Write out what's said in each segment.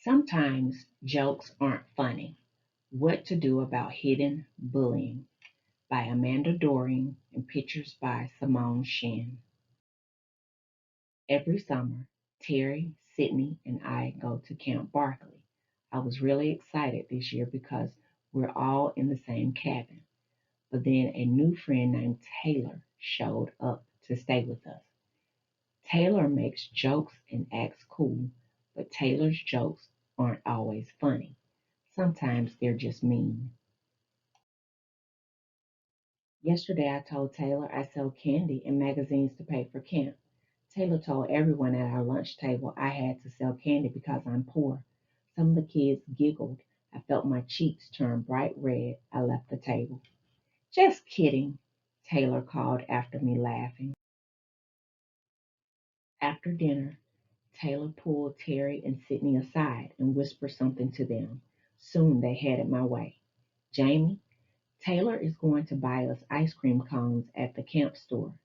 Sometimes jokes aren't funny. What to Do About Hidden Bullying by Amanda Doring and pictures by Simone Shin. Every summer, Terry, Sydney, and I go to Camp Barkley. I was really excited this year because we're all in the same cabin. But then a new friend named Taylor showed up to stay with us. Taylor makes jokes and acts cool, but Taylor's jokes aren't always funny. Sometimes they're just mean. Yesterday I told Taylor I sell candy and magazines to pay for camp. Taylor told everyone at our lunch table I had to sell candy because I'm poor. Some of the kids giggled. I felt my cheeks turn bright red. I left the table. Just kidding, Taylor called after me, laughing. After dinner, Taylor pulled Terry and Sydney aside and whispered something to them. Soon they headed my way. Jamie, Taylor is going to buy us ice cream cones at the camp store,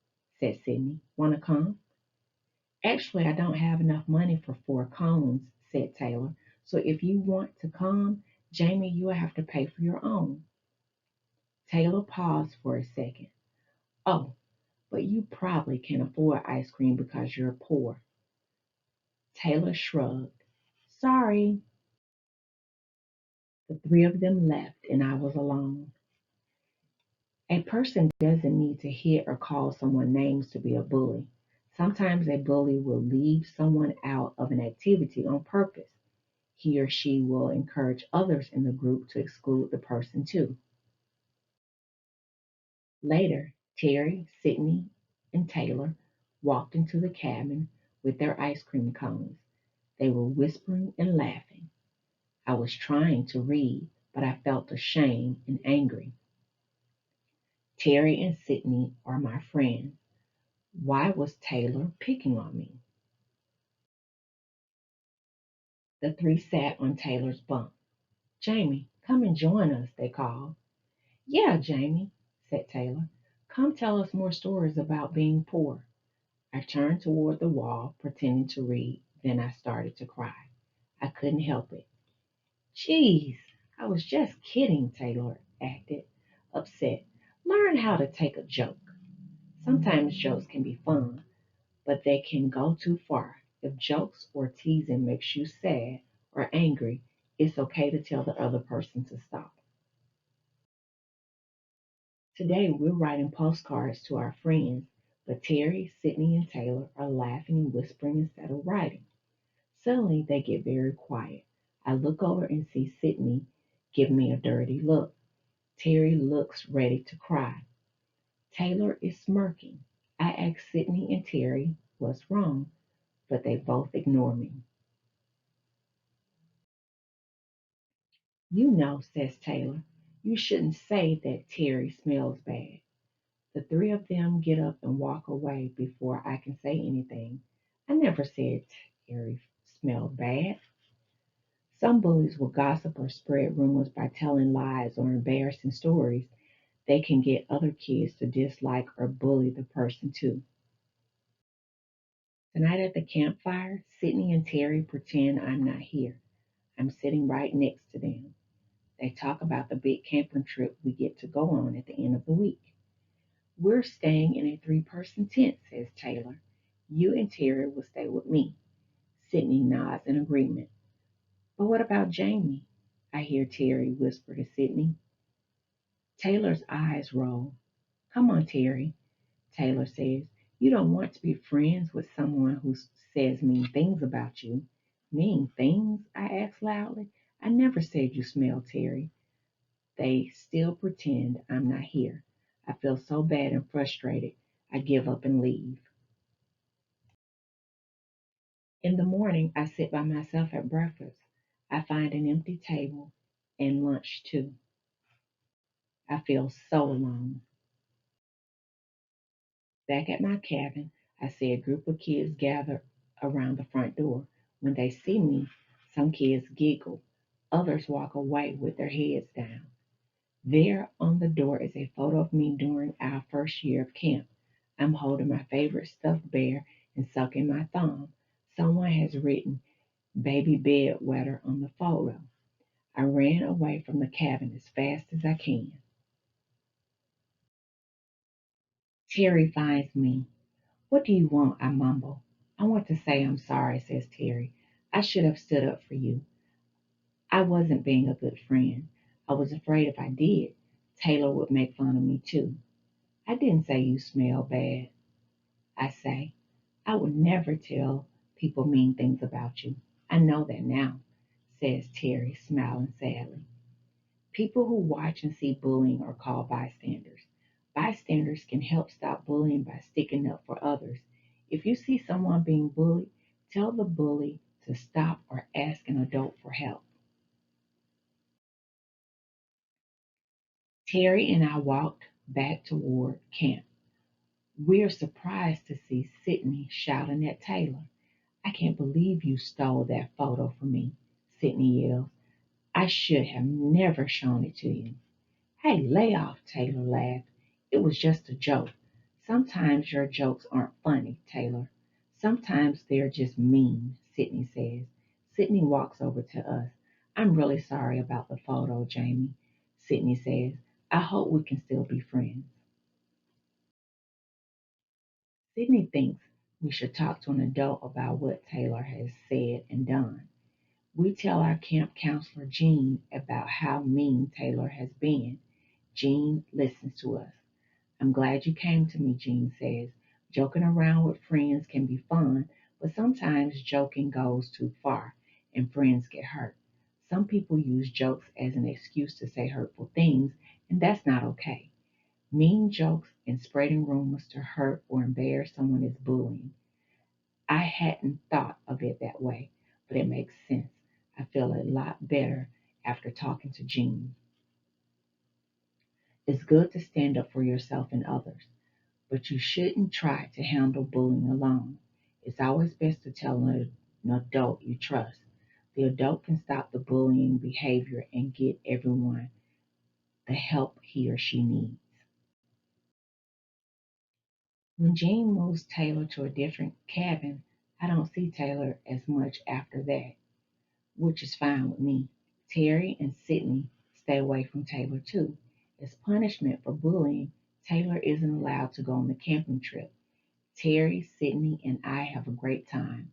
said Sydney. Want to come? Actually, I don't have enough money for 4 cones, said Taylor. So if you want to come, Jamie, you will have to pay for your own. Taylor paused for a second. Oh, but you probably can afford ice cream because you're poor. Taylor shrugged. Sorry. The three of them left, and I was alone. A person doesn't need to hit or call someone names to be a bully. Sometimes a bully will leave someone out of an activity on purpose. He or she will encourage others in the group to exclude the person too. Later, Terry, Sydney, and Taylor walked into the cabin with their ice cream cones. They were whispering and laughing. I was trying to read, but I felt ashamed and angry. Terry and Sydney are my friends. Why was Taylor picking on me? The three sat on Taylor's bunk. Jamie, come and join us, they called. Yeah, Jamie, said Taylor. Come tell us more stories about being poor. I turned toward the wall, pretending to read. Then I started to cry. I couldn't help it. Jeez, I was just kidding, Taylor acted, upset. Learn how to take a joke. Sometimes jokes can be fun, but they can go too far. If jokes or teasing makes you sad or angry, it's okay to tell the other person to stop. Today we're writing postcards to our friends, but Terry, Sydney, and Taylor are laughing and whispering instead of writing. Suddenly they get very quiet. I look over and see Sydney give me a dirty look. Terry looks ready to cry. Taylor is smirking. I ask Sydney and Terry what's wrong, but they both ignore me. You know, says Taylor, you shouldn't say that Terry smells bad. The three of them get up and walk away before I can say anything. I never said Terry smelled bad. Some bullies will gossip or spread rumors by telling lies or embarrassing stories. They can get other kids to dislike or bully the person too. Tonight at the campfire, Sydney and Terry pretend I'm not here. I'm sitting right next to them. They talk about the big camping trip we get to go on at the end of the week. We're staying in a 3-person tent, says Taylor. You and Terry will stay with me. Sydney nods in agreement. But what about Jamie? I hear Terry whisper to Sydney. Taylor's eyes roll. Come on, Terry, Taylor says. You don't want to be friends with someone who says mean things about you. Mean things? I ask loudly. I never said you smell, Terry. They still pretend I'm not here. I feel so bad and frustrated. I give up and leave. In the morning, I sit by myself at breakfast. I find an empty table and lunch too. I feel so alone. Back at my cabin, I see a group of kids gather around the front door. When they see me, some kids giggle. Others walk away with their heads down. There on the door is a photo of me during our first year of camp. I'm holding my favorite stuffed bear and sucking my thumb. Someone has written, baby bed wetter on the photo. I ran away from the cabin as fast as I can. Terry finds me. What do you want? I mumble. I want to say I'm sorry, says Terry. I should have stood up for you. I wasn't being a good friend. I was afraid if I did, Taylor would make fun of me too. I didn't say you smell bad. I say, I would never tell people mean things about you. I know that now, says Terry, smiling sadly. People who watch and see bullying are called bystanders. Bystanders can help stop bullying by sticking up for others. If you see someone being bullied, tell the bully to stop or ask an adult for help. Terry and I walked back toward camp. We're surprised to see Sydney shouting at Taylor. I can't believe you stole that photo from me, Sydney yells. I should have never shown it to you. Hey, lay off, Taylor laughed. It was just a joke. Sometimes your jokes aren't funny, Taylor. Sometimes they're just mean, Sydney says. Sydney walks over to us. I'm really sorry about the photo, Jamie, Sydney says. I hope we can still be friends. Sydney thinks we should talk to an adult about what Taylor has said and done. We tell our camp counselor, Jean, about how mean Taylor has been. Jean listens to us. I'm glad you came to me, Jean says. Joking around with friends can be fun, but sometimes joking goes too far and friends get hurt. Some people use jokes as an excuse to say hurtful things, and that's not okay. Mean jokes and spreading rumors to hurt or embarrass someone is bullying. I hadn't thought of it that way, but it makes sense. I feel a lot better after talking to Jean. It's good to stand up for yourself and others, but you shouldn't try to handle bullying alone. It's always best to tell an adult you trust. The adult can stop the bullying behavior and get everyone the help he or she needs. When Jean moves Taylor to a different cabin, I don't see Taylor as much after that, which is fine with me. Terry and Sydney stay away from Taylor too. As punishment for bullying, Taylor isn't allowed to go on the camping trip. Terry, Sydney, and I have a great time.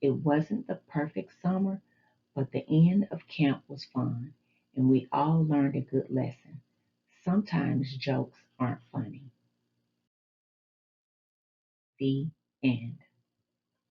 It wasn't the perfect summer, but the end of camp was fun, and we all learned a good lesson. Sometimes jokes aren't funny. The end.